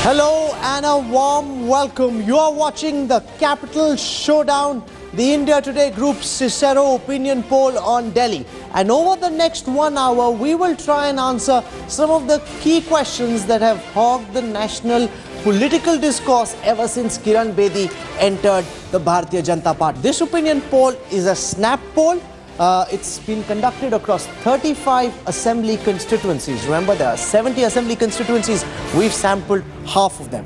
Hello and a warm welcome. You are watching the Capital Showdown, the India Today Group Cicero opinion poll on Delhi. And over the next 1 hour, we will try and answer some of the key questions that have hogged the national political discourse ever since Kiran Bedi entered the Bharatiya Janata Party. This opinion poll is a snap poll. It's been conducted across 35 assembly constituencies. Remember, there are 70 assembly constituencies. We've sampled half of them.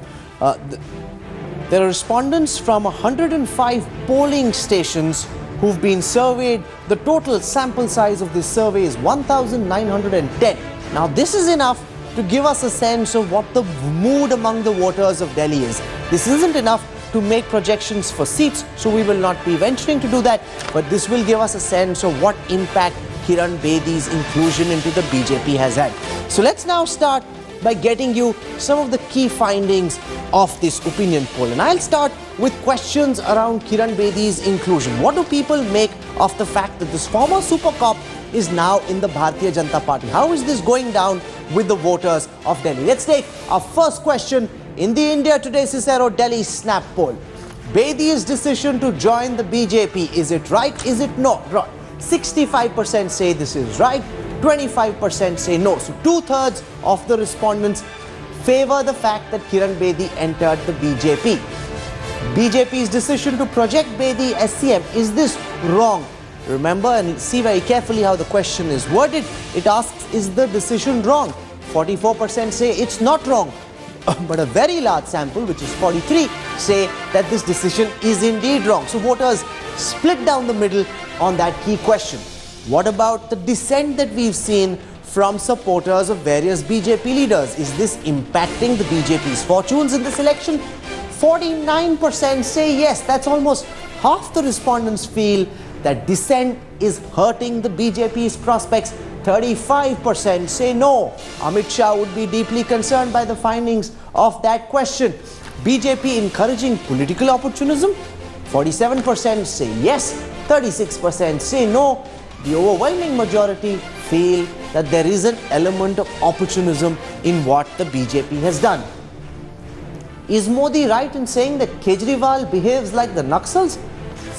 There are respondents from 105 polling stations who've been surveyed. The total sample size of this survey is 1,910. Now, this is enough to give us a sense of what the mood among the voters of Delhi is. This isn't enough to make projections for seats, so we will not be venturing to do that, but this will give us a sense of what impact Kiran Bedi's inclusion into the BJP has had. So let's now start by getting you some of the key findings of this opinion poll. And I'll start with questions around Kiran Bedi's inclusion. What do people make of the fact that this former super cop is now in the Bharatiya Janata Party? How is this going down with the voters of Delhi? Let's take our first question in the India Today Cicero Delhi snap poll. Bedi's decision to join the BJP, is it right? Is it not right? 65% say this is right, 25% say no. So 2/3 of the respondents favor the fact that Kiran Bedi entered the BJP. BJP's decision to project Bedi as CM, is this wrong? Remember and see very carefully how the question is worded. It asks, is the decision wrong? 44% say it's not wrong. But a very large sample, which is 43, say that this decision is indeed wrong. So voters split down the middle on that key question. What about the dissent that we've seen from supporters of various BJP leaders? Is this impacting the BJP's fortunes in this election? 49% say yes. That's almost half the respondents feel that dissent is hurting the BJP's prospects. 35% say no. Amit Shah would be deeply concerned by the findings of that question. BJP encouraging political opportunism? 47% say yes, 36% say no. The overwhelming majority feel that there is an element of opportunism in what the BJP has done. Is Modi right in saying that Kejriwal behaves like the Naxals?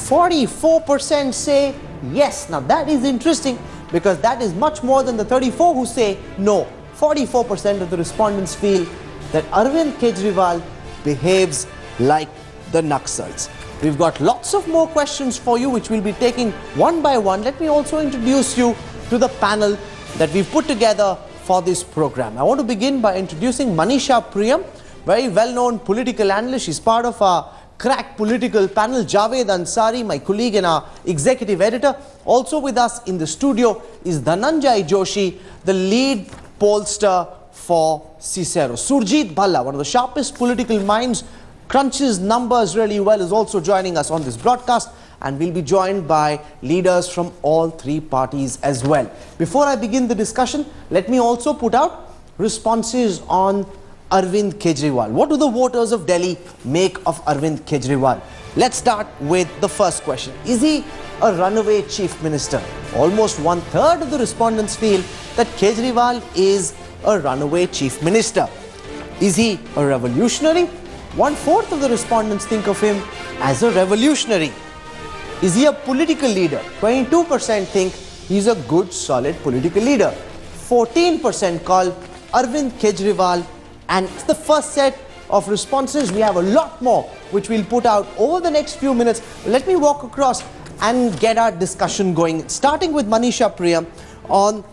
44% say yes. Now that is interesting, because that is much more than the 34 who say no. 44% of the respondents feel that Arvind Kejriwal behaves like the Naxals. We've got lots of more questions for you, which we'll be taking one by one. Let me also introduce you to the panel that we've put together for this program. I want to begin by introducing Manisha Priyam, very well-known political analyst. She's part of our crack political panel. Javed Ansari, my colleague and our executive editor. Also with us in the studio is Dhananjay Joshi, the lead pollster for Cicero. Surjit Bhalla, one of the sharpest political minds, crunches numbers really well, is also joining us on this broadcast, and we'll be joined by leaders from all three parties as well. Before I begin the discussion, let me also put out responses on Arvind Kejriwal. What do the voters of Delhi make of Arvind Kejriwal? Let's start with the first question. Is he a runaway chief minister? Almost 1/3 of the respondents feel that Kejriwal is a runaway chief minister. Is he a revolutionary? 1/4 of the respondents think of him as a revolutionary. Is he a political leader? 22% think he's a good, solid political leader. 14% call Arvind Kejriwal. And it's the first set of responses. We have a lot more which we'll put out over the next few minutes. Let me walk across and get our discussion going, starting with Manisha Priyam on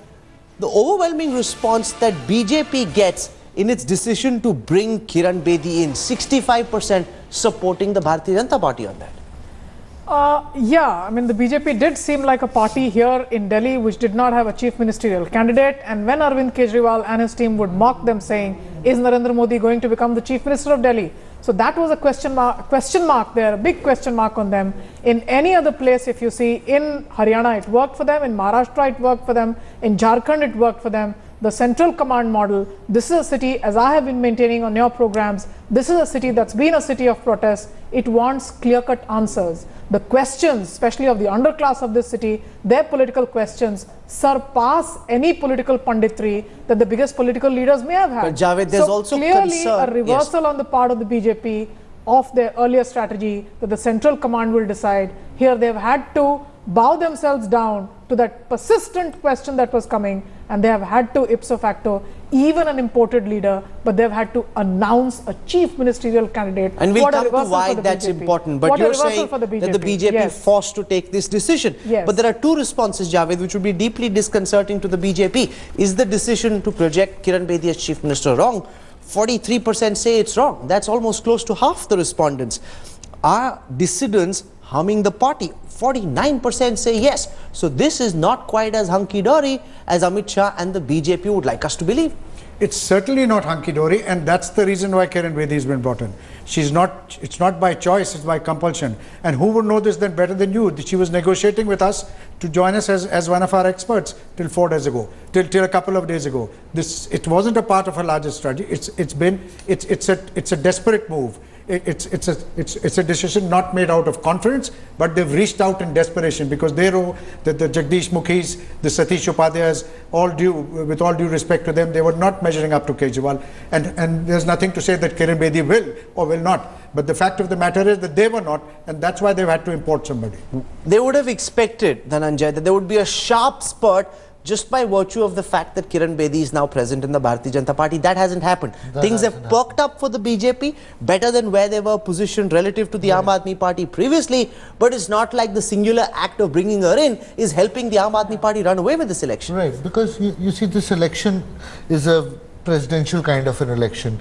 the overwhelming response that BJP gets in its decision to bring Kiran Bedi in. 65% supporting the Bharatiya Janata Party on that. Yeah, I mean, the BJP did seem like a party here in Delhi which did not have a chief ministerial candidate. And when Arvind Kejriwal and his team would mock them saying, is Narendra Modi going to become the chief minister of Delhi? So that was a question mark there, a big question mark on them. In any other place, if you see, in Haryana it worked for them, in Maharashtra it worked for them, in Jharkhand it worked for them. the central command model. This is a city, as I have been maintaining on your programs, this is a city that's been a city of protest. It wants clear-cut answers. The questions, especially of the underclass of this city, their political questions surpass any political punditry that the biggest political leaders may have had. But Javed, there's also clearly concern. A reversal on the part of the BJP of their earlier strategy that the central command will decide. Here they've had to bow themselves down to that persistent question that was coming, and they have had to ipso facto, even an imported leader, but they've had to announce a chief ministerial candidate. And we'll come to why that's important. But you're saying that the BJP forced to take this decision. Yes. But there are two responses, Javed, which would be deeply disconcerting to the BJP. Is the decision to project Kiran Bedi as chief minister wrong? 43% say it's wrong. That's almost close to half the respondents. Are dissidents harming the party? 49% say yes. So this is not quite as hunky-dory as Amit Shah and the BJP would like us to believe. It's certainly not hunky-dory, and that's the reason why Kiran Bedi has been brought in. It's not by choice, it's by compulsion. And who would know this then better than you? She was negotiating with us to join us as one of our experts till 4 days ago, till a couple of days ago. It wasn't a part of a larger strategy. It's a desperate move. It's a decision not made out of confidence, but they've reached out in desperation because they know that the Jagdish Mukhis, the Satish Upadhyayas, with all due respect to them, they were not measuring up to Kejriwal. And there's nothing to say that Kiran Bedi will or will not. But the fact of the matter is that they were not, and that's why they've had to import somebody. They would have expected, Dhananjay, that there would be a sharp spurt just by virtue of the fact that Kiran Bedi is now present in the Bharatiya Janata Party. That hasn't happened. Things have perked up for the BJP, better than where they were positioned relative to the Aam Aadmi Party previously, but it's not like the singular act of bringing her in is helping the Aam Aadmi Party run away with this election. Right, because you see, this election is a presidential kind of an election.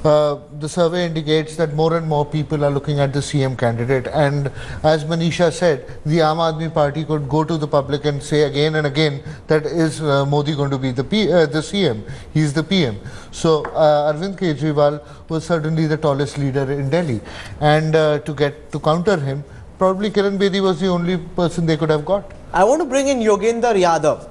The survey indicates that more and more people are looking at the CM candidate, and as Manisha said, the Aam Aadmi Party could go to the public and say again and again that is Modi going to be the CM, he's the PM. So Arvind Kejriwal was certainly the tallest leader in Delhi, and to counter him, probably Kiran Bedi was the only person they could have got. I want to bring in Yogendra Yadav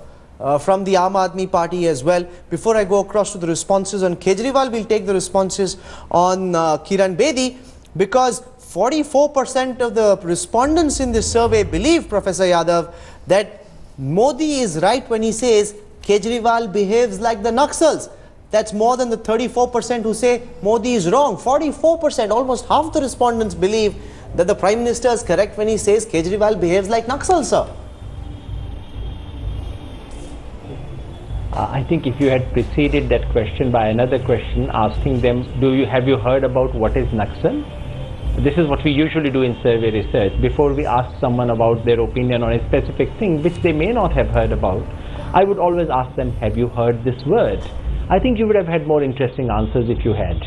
from the Aam Aadmi Party as well. Before I go across to the responses on Kejriwal, we'll take the responses on Kiran Bedi, because 44% of the respondents in this survey believe, Professor Yadav, that Modi is right when he says Kejriwal behaves like the Naxals. That's more than the 34% who say Modi is wrong. 44%, almost half the respondents believe that the Prime Minister is correct when he says Kejriwal behaves like Naxals, sir. I think if you had preceded that question by another question asking them, have you heard about what is Naxal? This is what we usually do in survey research. Before we ask someone about their opinion on a specific thing which they may not have heard about, I would always ask them, have you heard this word? I think you would have had more interesting answers if you had.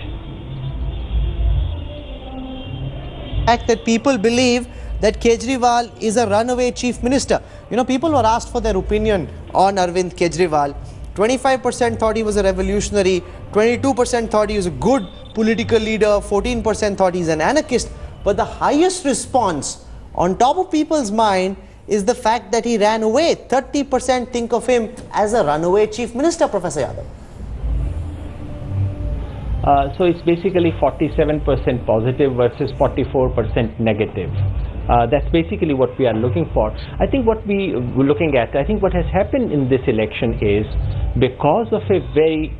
The fact that people believe that Kejriwal is a runaway chief minister. You know, people were asked for their opinion on Arvind Kejriwal. 25% thought he was a revolutionary, 22% thought he was a good political leader, 14% thought he's an anarchist. But the highest response on top of people's mind is the fact that he ran away. 30% think of him as a runaway chief minister, Professor Yadav. So it's basically 47% positive versus 44% negative. That's basically what we are looking for. I think what we were looking at, I think what has happened in this election is, because of a very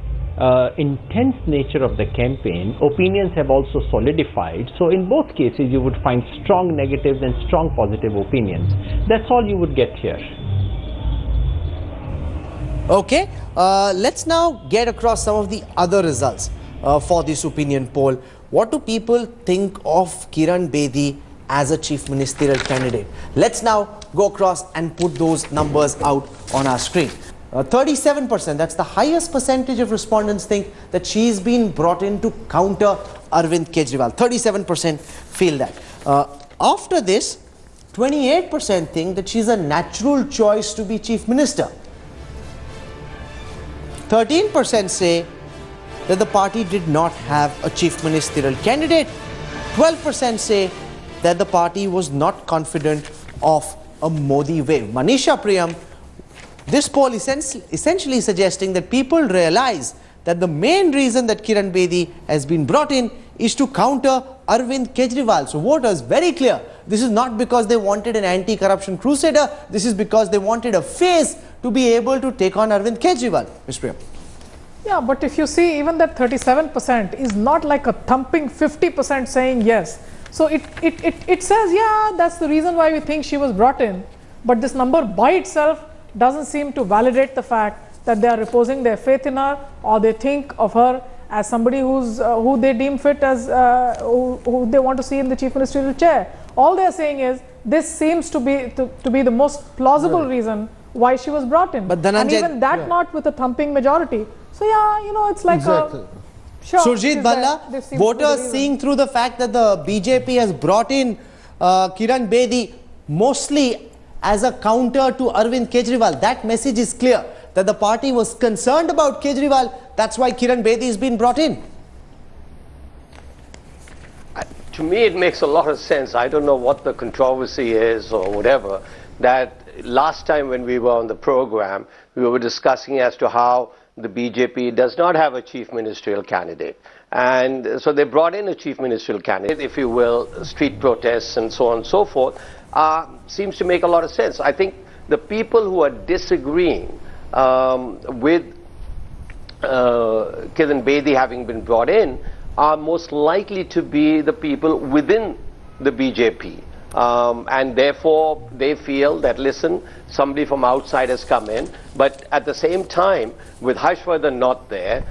intense nature of the campaign, opinions have also solidified. So in both cases you would find strong negatives and strong positive opinions. That's all you would get here. Okay, let's now get across some of the other results for this opinion poll. What do people think of Kiran Bedi as a chief ministerial candidate? Let's now go across and put those numbers out on our screen. 37%, that's the highest percentage of respondents think that she's been brought in to counter Arvind Kejriwal. 37% feel that. After this, 28% think that she's a natural choice to be chief minister. 13% say that the party did not have a chief ministerial candidate. 12% say that the party was not confident of a Modi wave. Manisha Priyam, This poll essentially suggesting that people realize that the main reason that Kiran Bedi has been brought in is to counter Arvind Kejriwal. So voters, very clear, this is not because they wanted an anti-corruption crusader, this is because they wanted a face to be able to take on Arvind Kejriwal. Ms. Priya. Yeah, but if you see, even that 37% is not like a thumping 50% saying yes. So it says, yeah, that's the reason why we think she was brought in. But this number by itself doesn't seem to validate the fact that they are reposing their faith in her, or they think of her as somebody who they deem fit, as who they want to see in the chief ministerial chair. All they are saying is this seems to be the most plausible reason why she was brought in. But and even that not with a thumping majority. So yeah, you know, it's like exactly. Sure, Surjit Bhalla, voters seeing through the fact that the BJP has brought in Kiran Bedi mostly as a counter to Arvind Kejriwal. That message is clear, that the party was concerned about Kejriwal. That's why Kiran Bedi has been brought in. To me, it makes a lot of sense. I don't know what the controversy is or whatever, that last time when we were on the program, we were discussing as to how the BJP does not have a chief ministerial candidate. And so they brought in a chief ministerial candidate, if you will, street protests and so on and so forth, seems to make a lot of sense. I think the people who are disagreeing with Kiran Bedi having been brought in are most likely to be the people within the BJP. And therefore they feel that, listen, somebody from outside has come in, but at the same time, with Harshvardhan not there,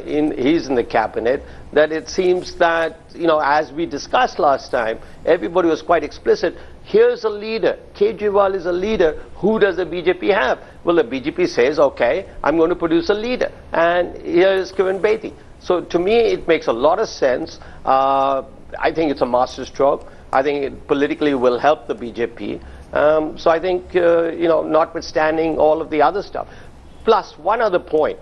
he's in the cabinet, that it seems that, you know, as we discussed last time, everybody was quite explicit. Here's a leader. Kejriwal is a leader. Who does the BJP have? Well, the BJP says, okay, I'm going to produce a leader, and here's Kiran Bedi. So to me, it makes a lot of sense. I think it's a masterstroke. I think it politically will help the BJP. So I think, you know, notwithstanding all of the other stuff. Plus, one other point,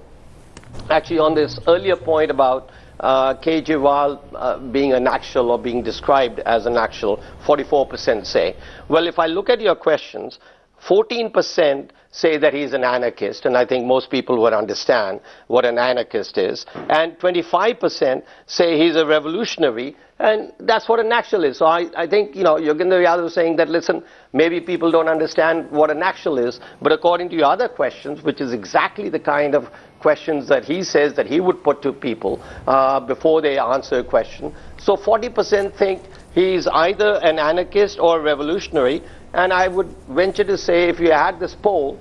actually on this earlier point about Kejriwal being an actual, or being described as an actual, 44% say. Well, if I look at your questions, 14% say that he's an anarchist, and I think most people would understand what an anarchist is, and 25% say he's a revolutionary, and that's what an actual is. So I think, you know, Yogendra Yadav was saying that, listen, maybe people don't understand what an actual is, but according to your other questions, which is exactly the kind of questions that he says that he would put to people before they answer a question. So 40% think he's either an anarchist or a revolutionary, and I would venture to say, if you had this poll,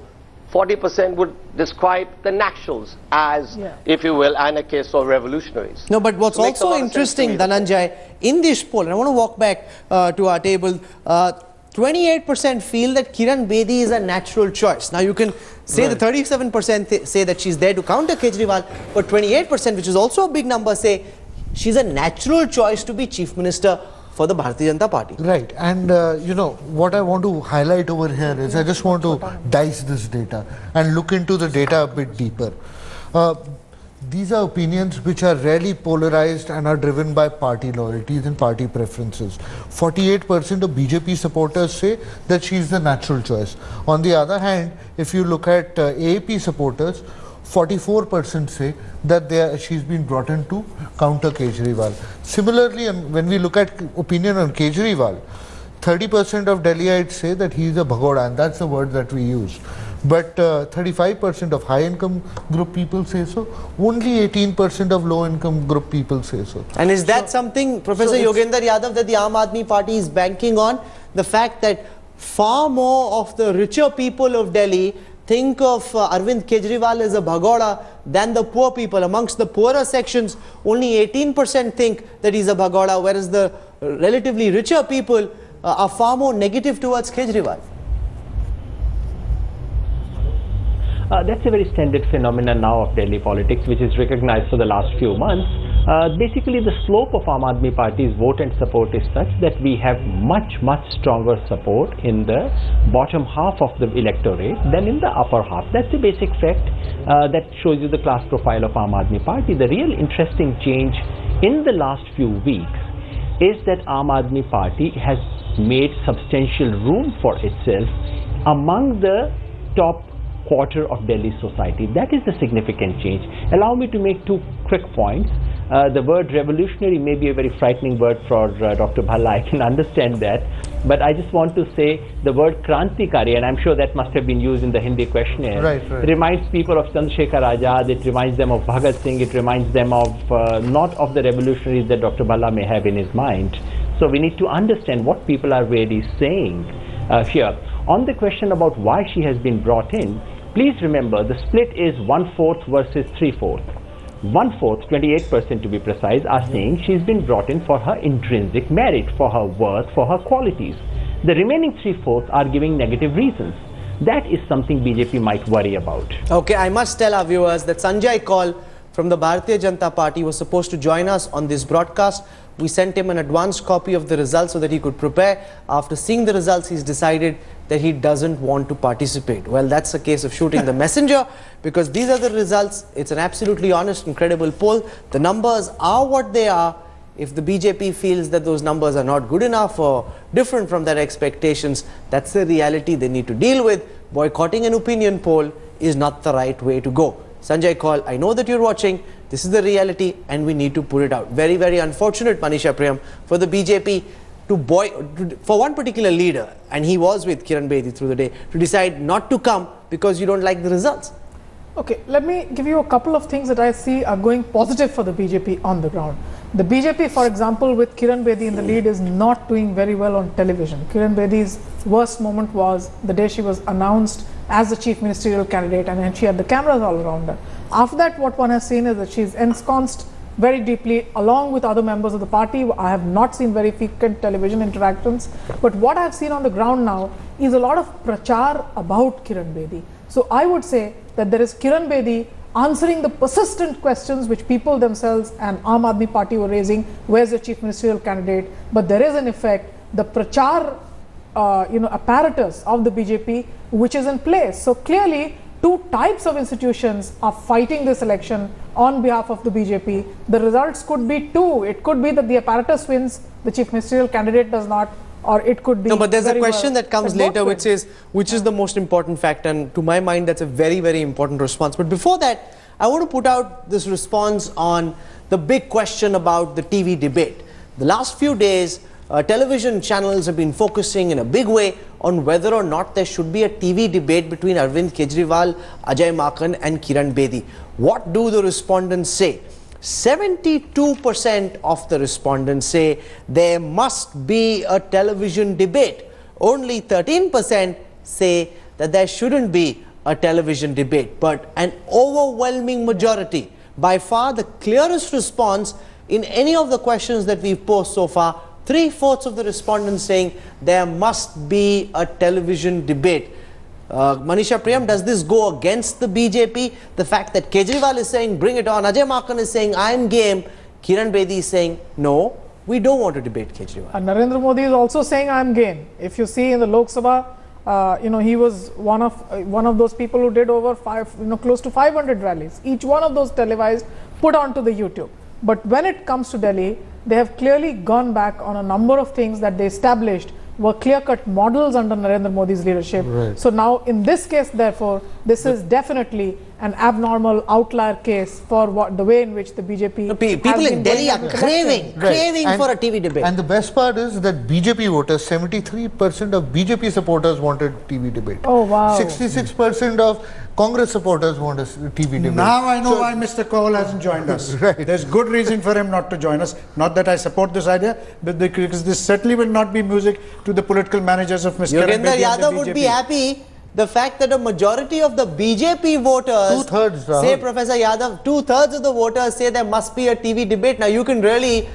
40% would describe the naturals as, if you will, anarchists or revolutionaries. No, but what's also interesting, Dhananjay, in this poll, and I want to walk back to our table, 28% feel that Kiran Bedi is a natural choice. Now you can say the 37% say that she's there to counter Kejriwal, but 28%, which is also a big number, say she's a natural choice to be Chief Minister for the Bharatiya Janata Party. Right, and you know, what I want to highlight over here is I just want to dice this data and look into the data a bit deeper. These are opinions which are rarely polarized and are driven by party loyalties and party preferences. 48% of BJP supporters say that she is the natural choice. On the other hand, if you look at AAP supporters, 44% say that she's been brought in to counter Kejriwal. Similarly, when we look at opinion on Kejriwal, 30% of Delhiites say that he is a bhagoda, and that's the word that we use. But 35% of high-income group people say so. Only 18% of low-income group people say so. And is that something, Professor Yogendra Yadav, that the Aam Aadmi Party is banking on? The fact that far more of the richer people of Delhi think of Arvind Kejriwal as a bhagoda than the poor people. Amongst the poorer sections, only 18% think that he's a bhagoda, whereas the relatively richer people are far more negative towards Kejriwal. That's a very standard phenomenon now of Delhi politics, which is recognized for the last few months. Basically, the slope of Aam Aadmi Party's vote and support is such that we have much stronger support in the bottom half of the electorate than in the upper half. That's a basic fact that shows you the class profile of Aam Aadmi Party. The real interesting change in the last few weeks is that Aam Aadmi Party has made substantial room for itself among the top quarter of Delhi society. That is the significant change. Allow me to make two quick points. The word revolutionary may be a very frightening word for Dr. Bhalla. I can understand that. But I just want to say the word Krantikari, and I'm sure that must have been used in the Hindi questionnaire, Right. reminds people of Chandrasekhar Azad, it reminds them of Bhagat Singh, it reminds them of not of the revolutionaries that Dr. Bhalla may have in his mind. So we need to understand what people are really saying here. On the question about why she has been brought in, please remember the split is 1/4 versus 3/4. 1/4, 28% to be precise, are saying she's been brought in for her intrinsic merit, for her worth, for her qualities. The remaining 3/4 are giving negative reasons. That is something BJP might worry about. Okay, I must tell our viewers that Sanjay Kaul from the Bharatiya Janata Party was supposed to join us on this broadcast. We sent him an advanced copy of the results so that he could prepare. After seeing the results, he's decided that he doesn't want to participate. Well, that's a case of shooting the messenger, because these are the results. It's an absolutely honest and credible poll. The numbers are what they are. If the BJP feels that those numbers are not good enough or different from their expectations, that's the reality they need to deal with. Boycotting an opinion poll is not the right way to go. Sanjay Kaul, I know that you're watching. This is the reality and we need to put it out. Very, very unfortunate, Manisha Priyam, for the BJP for one particular leader, and he was with Kiran Bedi through the day, to decide not to come because you don't like the results. Okay, let me give you a couple of things that I see are going positive for the BJP on the ground. The BJP, for example, with Kiran Bedi in the lead, is not doing very well on television. Kiran Bedi's worst moment was the day she was announced as the chief ministerial candidate, and then she had the cameras all around her. After that, what one has seen is that she's ensconced very deeply along with other members of the party. I have not seen very frequent television interactions, but what I've seen on the ground now is a lot of prachar about Kiran Bedi. So I would say that there is Kiran Bedi answering the persistent questions which people themselves and Aam Aadmi Party were raising, where's the chief ministerial candidate? But there is in effect the prachar apparatus of the BJP which is in place. So clearly two types of institutions are fighting this election on behalf of the BJP. The results could be two. It could be that the apparatus wins, the chief ministerial candidate does not, or it could be... No, but there's a question that comes later which is, which is the most important fact, and to my mind that's a very, very important response. But before that, I want to put out this response on the big question about the TV debate. The last few days, television channels have been focusing in a big way on whether or not there should be a TV debate between Arvind Kejriwal, Ajay Maken and Kiran Bedi. What do the respondents say? 72% of the respondents say there must be a television debate. Only 13% say that there shouldn't be a television debate. But an overwhelming majority, by far the clearest response in any of the questions that we've posed so far, 3/4 of the respondents saying there must be a television debate. Manisha Priyam, does this go against the BJP? The fact that Kejriwal is saying bring it on, Ajay Maken is saying I'm game, Kiran Bedi is saying no, we don't want to debate Kejriwal. And Narendra Modi is also saying I'm game. If you see in the Lok Sabha, he was one of those people who did over close to 500 rallies. Each one of those televised, put onto the YouTube. But when it comes to Delhi, they have clearly gone back on a number of things that they established were clear-cut models under Narendra Modi's leadership. Right. So now in this case, therefore, this is definitely an abnormal outlier case for the way in which the BJP... People in Delhi are craving for a TV debate. And the best part is that BJP voters, 73% of BJP supporters wanted TV debate. Oh, wow. 66% of Congress supporters want a TV debate. Now I know why Mr. Kaul hasn't joined us. Right. There's good reason for him not to join us. Not that I support this idea, but because this certainly will not be music to the political managers of Mr. Kiran Bedi and the Yadav would be happy the fact that a majority of the BJP voters, say Professor Yadav, 2/3 of the voters say there must be a TV debate. Now you can really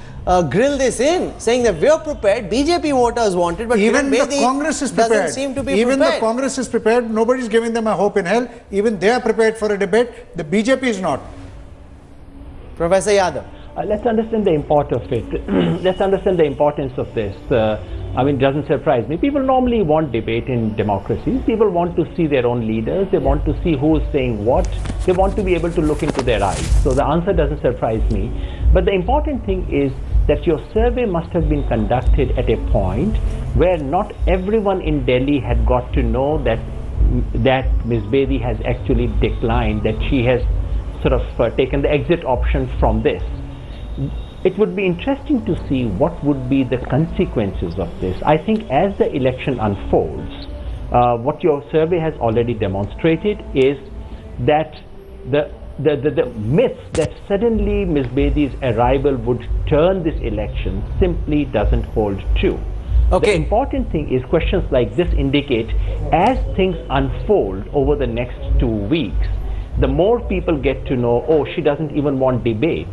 grill this in, saying that we're prepared, BJP voters want it, but even the Congress is prepared. Doesn't seem to be even prepared. The Congress is prepared. Nobody's giving them a hope in hell. Even they are prepared for a debate. The BJP is not. Professor Yadav. Let's understand the import of it. Let's understand the importance of this. It doesn't surprise me. People normally want debate in democracies. People want to see their own leaders. They want to see who is saying what. They want to be able to look into their eyes. So the answer doesn't surprise me. But the important thing is that your survey must have been conducted at a point where not everyone in Delhi had got to know that that Ms. Bedi has actually declined, that she has sort of taken the exit option from this. It would be interesting to see what would be the consequences of this. I think as the election unfolds, what your survey has already demonstrated is that the myth that suddenly Ms. Bedi's arrival would turn this election simply doesn't hold true. Okay. The important thing is questions like this indicate as things unfold over the next 2 weeks, the more people get to know, oh, she doesn't even want debate.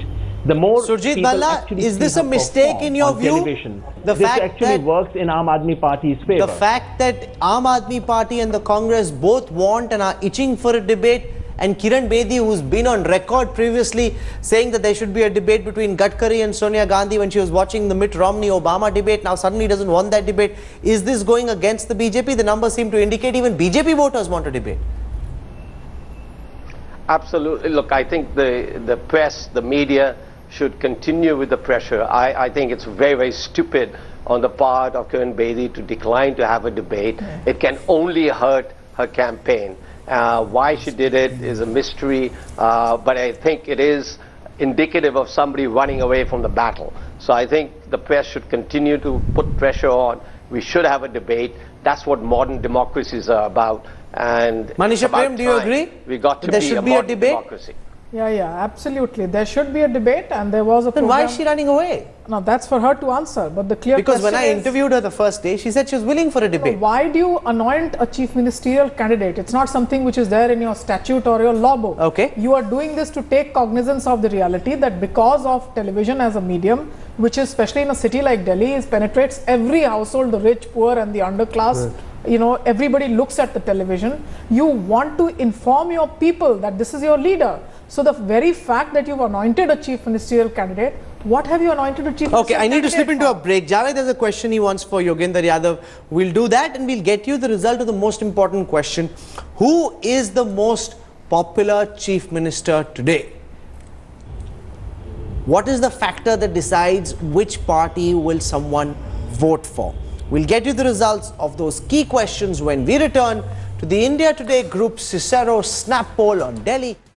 The more Surjit people Bhalla, actually is this see a her mistake in your on view? television. The this fact actually that works in Aam Aadmi Party's favor. the fact that Aam Aadmi Party and the Congress both want and are itching for a debate, and Kiran Bedi, who's been on record previously saying that there should be a debate between Gadkari and Sonia Gandhi when she was watching the Mitt Romney-Obama debate, now suddenly doesn't want that debate. Is this going against the BJP? The numbers seem to indicate even BJP voters want a debate. Absolutely. Look, I think the press, the media should continue with the pressure. I think it's very, very stupid on the part of Kiran Bedi to decline to have a debate. It can only hurt her campaign. Why she did it is a mystery, but I think it is indicative of somebody running away from the battle. So I think the press should continue to put pressure on. We should have a debate. That's what modern democracies are about. And Manisha Prem, do you agree? We got to there be should a be a modern debate? democracy. Yeah, absolutely. There should be a debate, and there was a Then program. why is she running away? Now that's for her to answer. But the clear Because when I question is, interviewed her the first day, she said she was willing for a debate. why do you anoint a chief ministerial candidate? It's not something which is there in your statute or your law book. Okay. You are doing this to take cognizance of the reality that because of television as a medium, which is especially in a city like Delhi, is penetrates every household, the rich, poor and the underclass. Right. You know, everybody looks at the television. You want to inform your people that this is your leader. So the very fact that you've anointed a chief ministerial candidate, what have you anointed a chief Okay, ministerial I need to slip candidate into a for? break. Javed, there's a question he wants for Yogendra Yadav. We'll do that and we'll get you the result of the most important question. Who is the most popular chief minister today? What is the factor that decides which party will someone vote for? We'll get you the results of those key questions when we return to the India Today Group Cicero Snap Poll on Delhi.